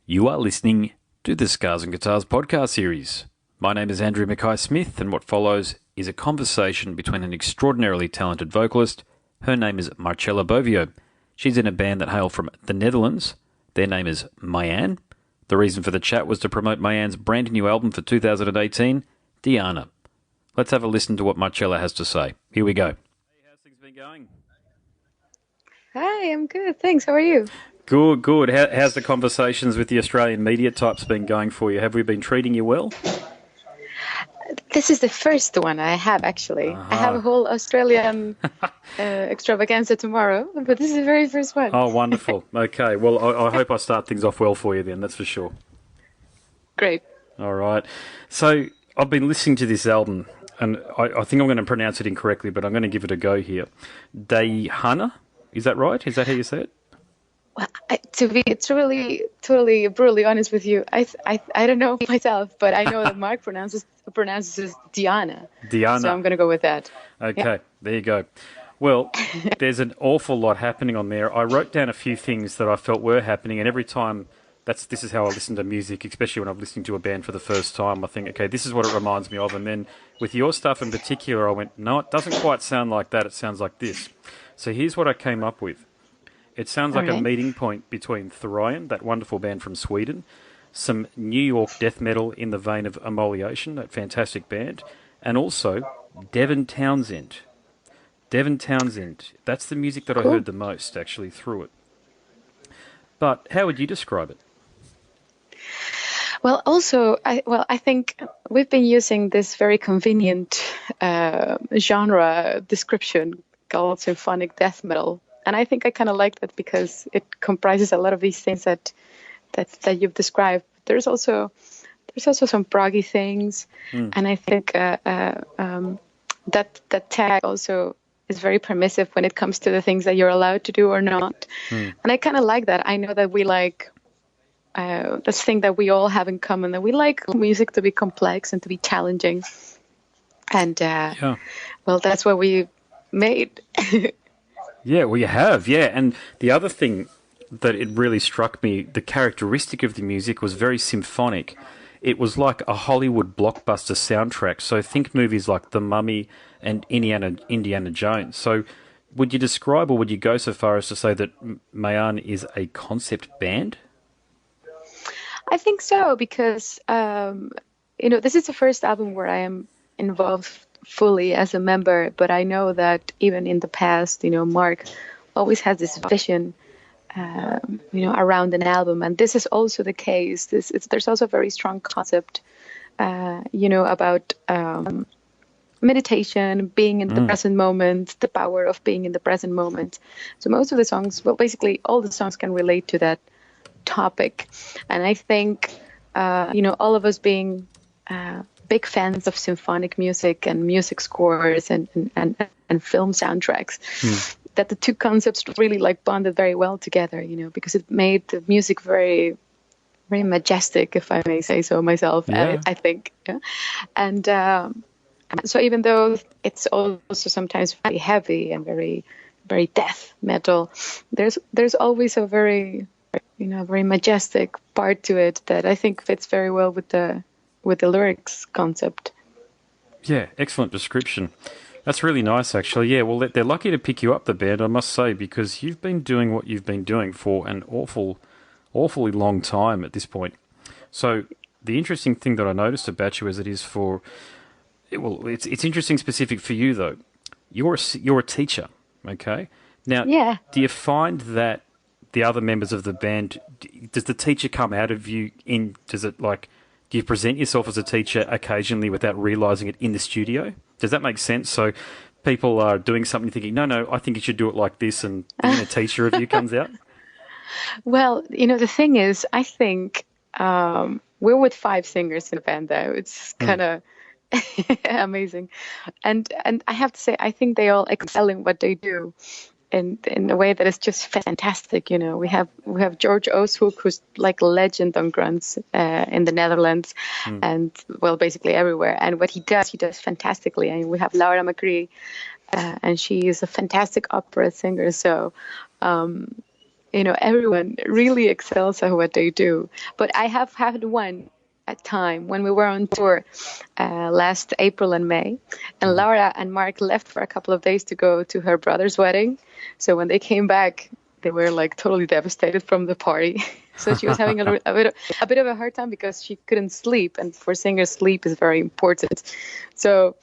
You are listening to the Scars and Guitars podcast series. My name is Andrew Mackay-Smith, and what follows is a conversation between an extraordinarily talented vocalist. Her name is Marcela Bovio. She's in a band that hail from the Netherlands. Their name is MaYan. The reason for the chat was to promote MaYan's brand new album for 2018, Dhyana. Let's have a listen to what Marcela has to say. Here we go. Hey, how's things been going? Hi, I'm good. Thanks. How are you? Good. How's the conversations with the Australian media types been going for you? Have we been treating you well? This is the first one I have, actually. I have a whole Australian extravaganza tomorrow, but this is the very first one. Oh, wonderful. Okay. Well, I hope I start things off well for you then, that's for sure. Great. All right. So I've been listening to this album, and I think I'm going to pronounce it incorrectly, but I'm going to give it a go here. Dhyana? Is that right? Is that how you say it? Well, to be totally brutally honest with you, I don't know myself, but I know that Mark pronounces it Dhyana. Dhyana. So I'm going to go with that. Okay, yeah. There you go. Well, there's an awful lot happening on there. I wrote down a few things that I felt were happening, and every time this is how I listen to music, especially when I'm listening to a band for the first time. I think, okay, this is what it reminds me of. And then with your stuff in particular, I went, no, it doesn't quite sound like that. It sounds like this. So here's what I came up with. It sounds like a meeting point between Dhyana, that wonderful band from Sweden, some New York death metal in the vein of Immolation, that fantastic band, and also Devin Townsend. Devin Townsend, that's the music that I heard the most, actually, through it. But how would you describe it? Well, also, I think we've been using this very convenient genre description called symphonic death metal. And I think I kind of like that because it comprises a lot of these things that you've described. There's also some proggy things, and I think that tag also is very permissive when it comes to the things that you're allowed to do or not. And I kind of like that. I know that we like this thing that we all have in common, that we like music to be complex and to be challenging. And well, that's what we made. Yeah, well, you have, yeah. And the other thing that it really struck me, the characteristic of the music was very symphonic. It was like a Hollywood blockbuster soundtrack. So think movies like The Mummy and Indiana Jones. So would you describe, or would you go so far as to say that MaYan is a concept band? I think so, because, this is the first album where I am involved fully as a member, but I know that even in the past, Mark always has this vision, around an album, and this is also the case. There's also a very strong concept, about meditation, being in the present moment, the power of being in the present moment. So most of the songs, well, basically all the songs can relate to that topic, and I think, all of us being big fans of symphonic music and music scores and film soundtracks, that the two concepts really bonded very well together, because it made the music very, very majestic, if I may say so myself. Yeah. I think. Yeah? And so even though it's also sometimes very heavy and very, very death metal, there's always a very, very majestic part to it that I think fits very well with the lyrics concept. Yeah, excellent description. That's really nice, actually. Yeah, well, they're lucky to pick you up, the band, I must say, because you've been doing what you've been doing for an awfully long time at this point. So the interesting thing that I noticed about you is it's interesting specific for you, though. You're a teacher, okay? Now, do you find that the other members of the band, does the teacher come out of you do you present yourself as a teacher occasionally without realising it in the studio? Does that make sense? So people are doing something thinking, no, I think you should do it like this, and being a teacher of you comes out? Well, the thing is, I think we're with 5 singers in the band, though. It's kind of amazing. And I have to say, I think they all excel in what they do. In a way that is just fantastic. We have George Oosthoek, who's like a legend on grunts in the Netherlands, and well, basically everywhere. And what he does fantastically. And we have Laura McCree, and she is a fantastic opera singer. So everyone really excels at what they do. But I have had one at time when we were on tour last April and May, and Laura and Mark left for a couple of days to go to her brother's wedding. So when they came back, they were like totally devastated from the party. So she was having a bit of a hard time because she couldn't sleep, and for singers, sleep is very important. So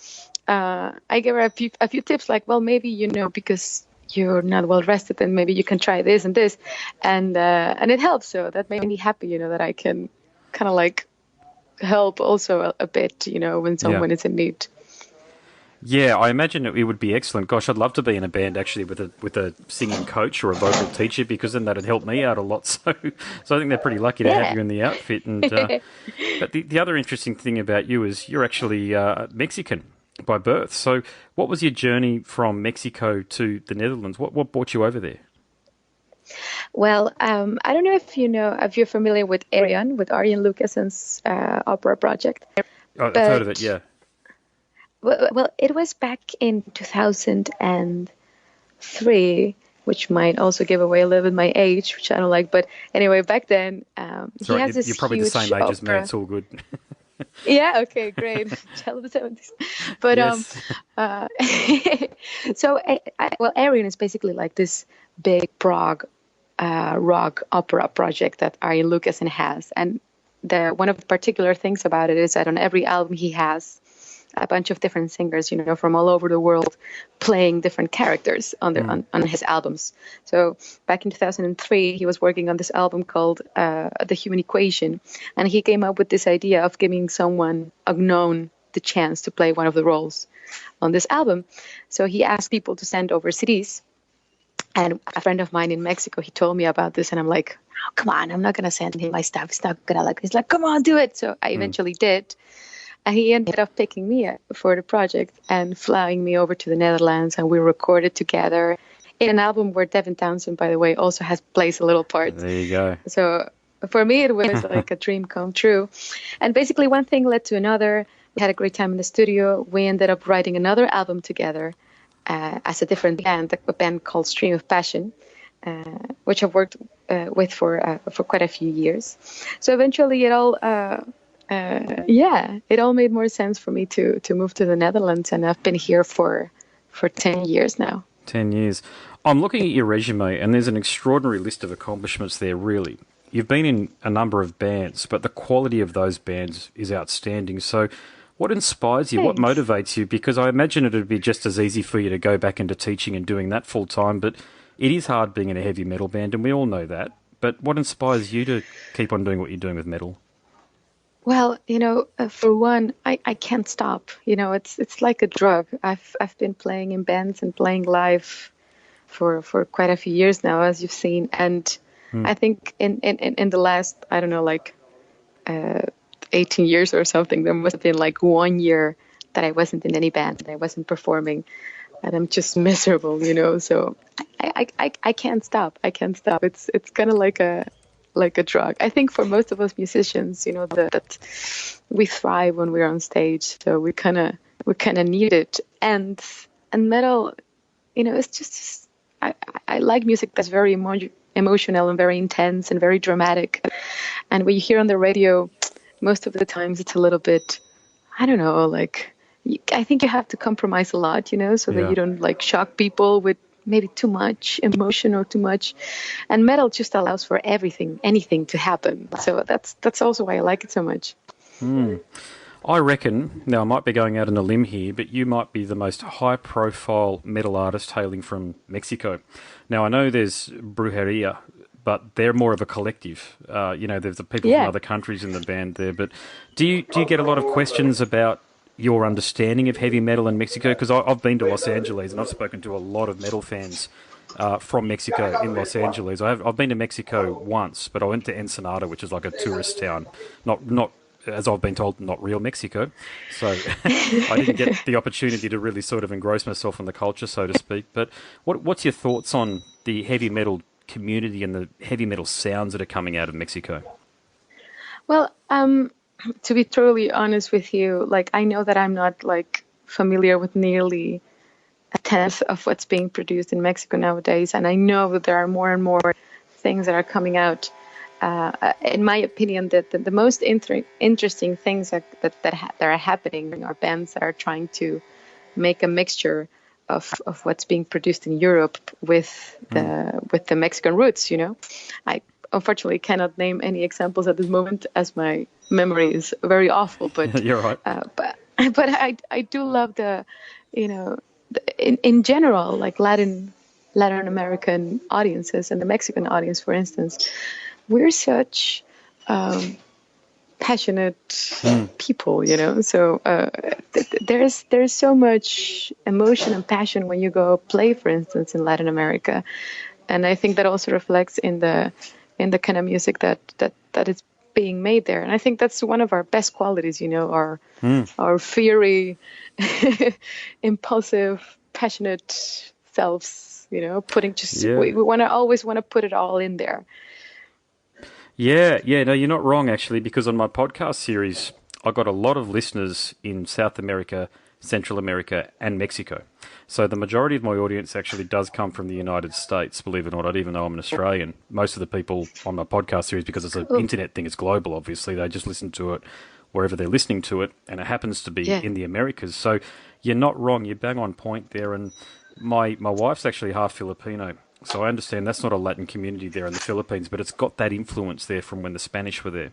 I gave her a few tips, like, well, maybe because you're not well rested, then maybe you can try this and this, and it helps. So that made me happy, that I can kind of like help also a bit, when someone is in need. Yeah, I imagine it would be excellent. Gosh, I'd love to be in a band actually with a singing coach or a vocal teacher, because then that'd help me out a lot. So I think they're pretty lucky to have you in the outfit. And but the other interesting thing about you is you're actually Mexican by birth. So what was your journey from Mexico to the Netherlands? What brought you over there? Well, I don't know if you're familiar with MaYan, with Arjen Lucassen's opera project. I've heard of it, yeah. Well, it was back in 2003, which might also give away a little bit my age, which I don't like. But anyway, back then, he has this. You're probably the same age as me. It's all good. Yeah. Okay. Great. Child of the 70s. But yes. So Arjen is basically like this big Prague rock opera project that Arjen Lucassen has, and one of the particular things about it is that on every album he has a bunch of different singers, from all over the world, playing different characters on his albums. So back in 2003, he was working on this album called The Human Equation, and he came up with this idea of giving someone unknown the chance to play one of the roles on this album. So he asked people to send over CDs. And a friend of mine in Mexico, he told me about this, and I'm like, oh, come on, I'm not going to send him my stuff. He's not going to like this. He's like, come on, do it. So I eventually did. And he ended up picking me up for the project and flying me over to the Netherlands, and we recorded together in an album where Devin Townsend, by the way, also plays a little part. There you go. So for me, it was like a dream come true. And basically one thing led to another. We had a great time in the studio. We ended up writing another album together as a different band, a band called Stream of Passion, which I've worked with for quite a few years. So eventually it all made more sense for me to move to the Netherlands, and I've been here for 10 years now. 10 years. I'm looking at your resume, and there's an extraordinary list of accomplishments there, really. You've been in a number of bands, but the quality of those bands is outstanding. So what inspires you? Thanks. What motivates you? Because I imagine it would be just as easy for you to go back into teaching and doing that full time, but it is hard being in a heavy metal band, and we all know that. But what inspires you to keep on doing what you're doing with metal? Well, for one, I can't stop. It's like a drug. I've been playing in bands and playing live for quite a few years now, as you've seen. And I think in the last, I don't know, 18 years or something, there must have been like 1 year that I wasn't in any band, and I wasn't performing, and I'm just miserable, So I can't stop. I can't stop. It's kind of like a drug. I think for most of us musicians, that we thrive when we're on stage, so we kind of need it. And metal, it's just I like music that's very emotional and very intense and very dramatic. And when you hear on the radio, most of the times it's a little bit, I don't know, I think you have to compromise a lot, so that you don't shock people with maybe too much emotion or too much. And metal just allows for anything to happen. So that's also why I like it so much. I reckon, now I might be going out on a limb here, but you might be the most high-profile metal artist hailing from Mexico. Now, I know there's Brujeria, but they're more of a collective. There's the people from other countries in the band there. But do you get a lot of questions about your understanding of heavy metal in Mexico? Because I've been to Los Angeles, and I've spoken to a lot of metal fans from Mexico in Los Angeles. I've been to Mexico once, but I went to Ensenada, which is like a tourist town, not as I've been told, not real Mexico. So I didn't get the opportunity to really sort of engross myself in the culture, so to speak. But what's your thoughts on the heavy metal community and the heavy metal sounds that are coming out of Mexico? Well, to be totally honest with you, I know that I'm not familiar with nearly a tenth of what's being produced in Mexico nowadays, and I know that there are more and more things that are coming out. In my opinion, the most interesting things that are happening are bands that are trying to make a mixture of what's being produced in Europe with the Mexican roots. I unfortunately cannot name any examples at this moment, as my memory is very awful. But you're right. But I do love in general, like Latin American audiences and the Mexican audience, for instance. We're such passionate people, So there's so much emotion and passion when you go play, for instance, in Latin America, and I think that also reflects in the kind of music that is being made there. And I think that's one of our best qualities, our fiery, impulsive, passionate selves. Putting we always want to put it all in there. Yeah, no, you're not wrong, actually, because on my podcast series, I got a lot of listeners in South America, Central America, and Mexico. So the majority of my audience actually does come from the United States, believe it or not, even though I'm an Australian. Most of the people on my podcast series, because it's an internet thing, it's global, obviously, they just listen to it wherever they're listening to it, and it happens to be in the Americas. So you're not wrong, you're bang on point there, and my wife's actually half Filipino. So I understand that's not a Latin community there in the Philippines, but it's got that influence there from when the Spanish were there.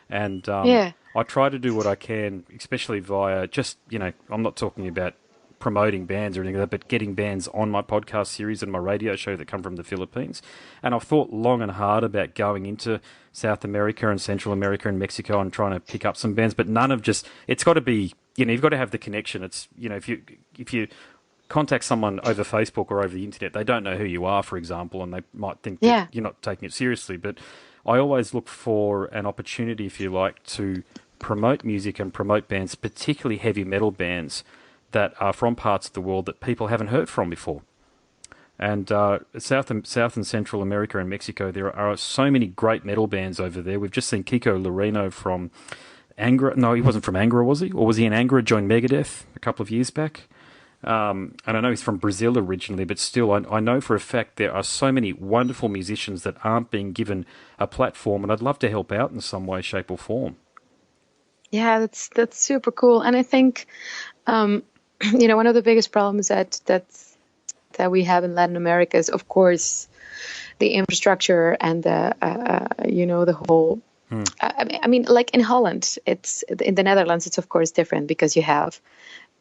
And I try to do what I can, especially via just, I'm not talking about promoting bands or anything like that, but getting bands on my podcast series and my radio show that come from the Philippines. And I've thought long and hard about going into South America and Central America and Mexico and trying to pick up some bands, but none of it's got to be, you've got to have the connection. It's, if you contact someone over Facebook or over the internet, they don't know who you are, for example, and they might think that you're not taking it seriously. But I always look for an opportunity, if you like, to promote music and promote bands, particularly heavy metal bands that are from parts of the world that people haven't heard from before. And South and Central America and Mexico, there are so many great metal bands over there. We've just seen Kiko Loureiro from Angra. No, he wasn't from Angra, was he? Or was he in Angra, joined Megadeth a couple of years back? And I know he's from Brazil originally, but still, I know for a fact there are so many wonderful musicians that aren't being given a platform, and I'd love to help out in some way, shape, or form. Yeah, that's super cool. And I think, one of the biggest problems that we have in Latin America is, of course, the infrastructure and the whole. I mean, like in Holland, in the Netherlands, it's of course different because you have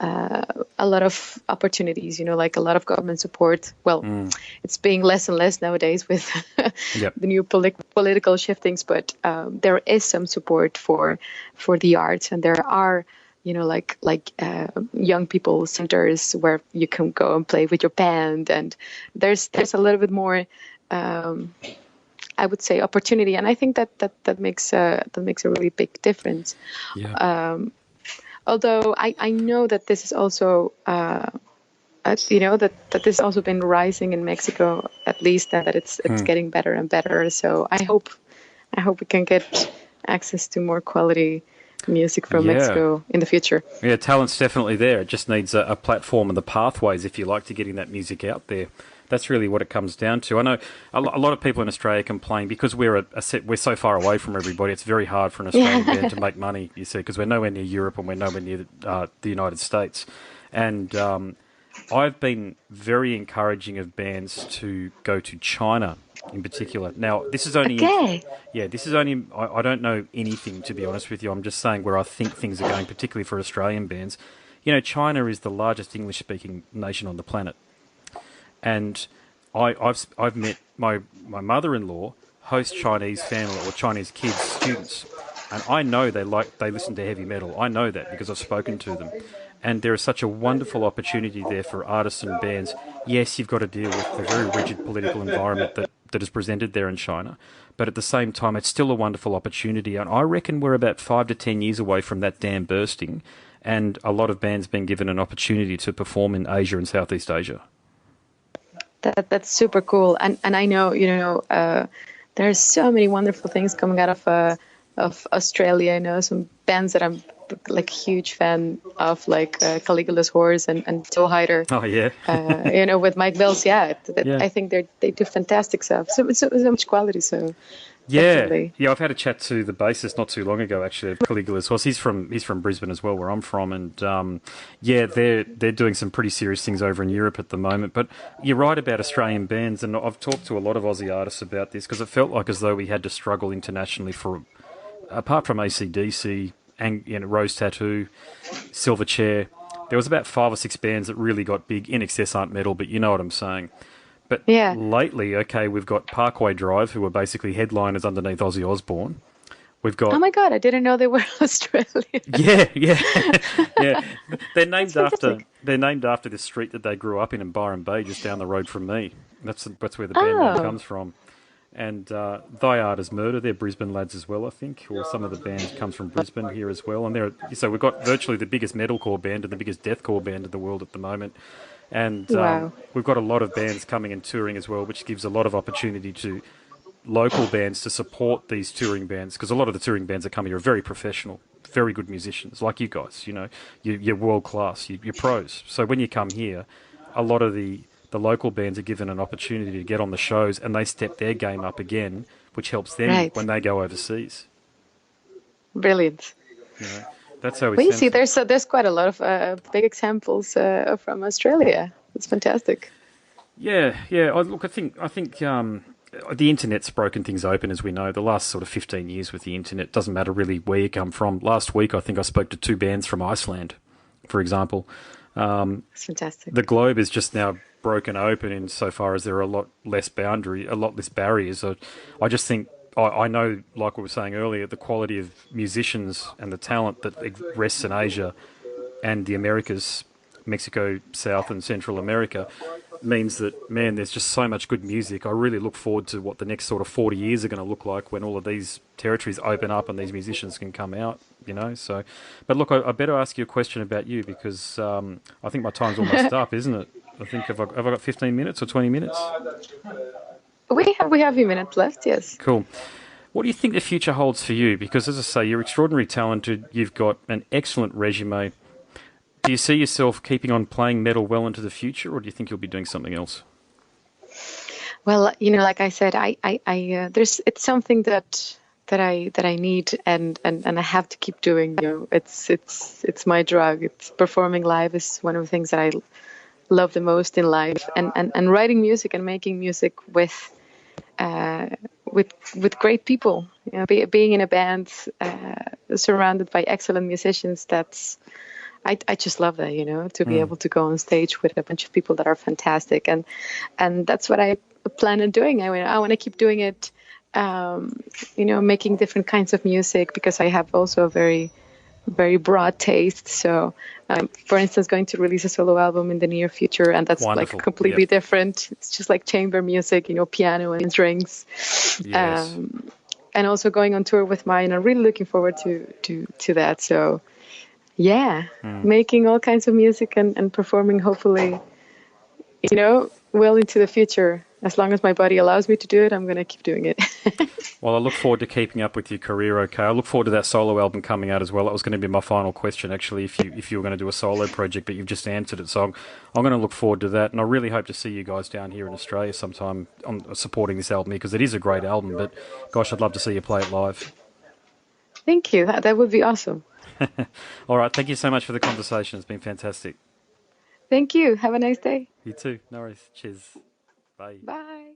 a lot of opportunities, like a lot of government support. Well, it's being less and less nowadays with the new political shiftings, but there is some support for the arts, and there are, young people centers where you can go and play with your band, and there's a little bit more, I would say, opportunity, and I think that makes a really big difference. Yeah. Although I know that this is also, that this has also been rising in Mexico, at least, and that it's getting better and better. So I hope we can get access to more quality music from Mexico in the future. Yeah, talent's definitely there. It just needs a platform and the pathways, if you like, to getting that music out there. That's really what it comes down to. I know a lot of people in Australia complain because we're so far away from everybody. It's very hard for an Australian band to make money, you see, because we're nowhere near Europe and we're nowhere near the United States. And I've been very encouraging of bands to go to China in particular. Now, this is only... Okay. This is only... I don't know anything, to be honest with you. I'm just saying where I think things are going, particularly for Australian bands. China is the largest English-speaking nation on the planet. And I've met my mother-in-law host Chinese family or Chinese kids, students, and I know they listen to heavy metal. I know that because I've spoken to them. And there is such a wonderful opportunity there for artists and bands. Yes, you've got to deal with the very rigid political environment that is presented there in China, but at the same time, it's still a wonderful opportunity. And I reckon we're about 5 to 10 years away from that dam bursting, and a lot of bands being given an opportunity to perform in Asia and Southeast Asia. That's super cool, and I know there's so many wonderful things coming out of Australia. I know some bands that like huge fan of like Caligula's Horse and Toe Hider. Oh yeah. With Mike Mills. Yeah, Yeah. I think they do fantastic stuff. So much quality. So Yeah, definitely. yeah. I've had a chat to the bassist not too long ago, actually, of Caligula's Horse. He's from Brisbane as well, where I'm from, and yeah, they're doing some pretty serious things over in Europe at the moment. But you're right about Australian bands, and I've talked to a lot of Aussie artists about this because it felt like as though we had to struggle internationally for, apart from AC/DC and Rose Tattoo, Silverchair, there was about 5 or 6 bands that really got big. In Excess aren't metal, but you know what I'm saying. But Yeah. lately, okay, we've got Parkway Drive, who are basically headliners underneath Ozzy Osbourne. We've got... Oh my God, I didn't know they were Australian. Yeah. Yeah. They're named fantastic. after this street that they grew up in Byron Bay, just down the road from me. That's where the band name comes from. And Dhyana's Murder, they're Brisbane lads as well, I think, or some of the band comes from Brisbane here as well. And so we've got virtually the biggest metalcore band and the biggest deathcore band in the world at the moment. And Wow. we've got a lot of bands coming and touring as well, which gives a lot of opportunity to local bands to support these touring bands, because a lot of the touring bands that come here are very professional, very good musicians, like you guys. You're world class, you're pros. So when you come here, a lot of the local bands are given an opportunity to get on the shows, and they step their game up again, which helps them Right. when they go overseas. Brilliant. That's how we. Well, you see, there's quite a lot of big examples from Australia. It's fantastic. Yeah. I think the internet's broken things open, as we know. The last sort of 15 years with the internet, doesn't matter really where you come from. Last week, I think I spoke to 2 bands from Iceland, for example. It's fantastic. The globe is just now broken open insofar as there are a lot less barriers. I just think, I know, like we were saying earlier, the quality of musicians and the talent that rests in Asia and the Americas, Mexico, South and Central America, means that, man, there's just so much good music. I really look forward to what the next sort of 40 years are going to look like when all of these territories open up and these musicians can come out, So, but look, I better ask you a question about you, because I think my time's almost up, isn't it? I think, have I got 15 minutes or 20 minutes? We have a minute left, yes. Cool. What do you think the future holds for you? Because, as I say, you're extraordinarily talented. You've got an excellent resume. Do you see yourself keeping on playing metal well into the future, or do you think you'll be doing something else? Well, like I said, it's something that I need and I have to keep doing. It's my drug. It's performing live is one of the things that I love the most in life, and writing music and making music with great people. Being in a band surrounded by excellent musicians. I just love that, to be able to go on stage with a bunch of people that are fantastic, and that's what I plan on doing. I want to keep doing it, making different kinds of music, because I have also a very, very broad taste. So, for instance, going to release a solo album in the near future, and that's Wonderful. like completely Yep. different. It's just like chamber music, piano and strings. Yes. And also going on tour with MaYan. I'm really looking forward to that. So. Yeah, making all kinds of music and performing, hopefully, well into the future. As long as my body allows me to do it, I'm going to keep doing it. Well, I look forward to keeping up with your career, okay? I look forward to that solo album coming out as well. That was going to be my final question, actually, if you were going to do a solo project, but you've just answered it. So I'm going to look forward to that, and I really hope to see you guys down here in Australia sometime on supporting this album, because it is a great album, but gosh, I'd love to see you play it live. Thank you. That would be awesome. All right, thank you so much for the conversation. It's been fantastic. Thank you. Have a nice day. You too. No worries. Cheers. Bye. Bye.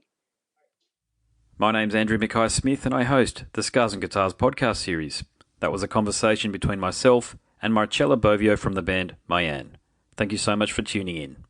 My name's Andrew Mackay-Smith, and I host the Scars and Guitars podcast series. That was a conversation between myself and Marcela Bovio from the band MaYan. Thank you so much for tuning in.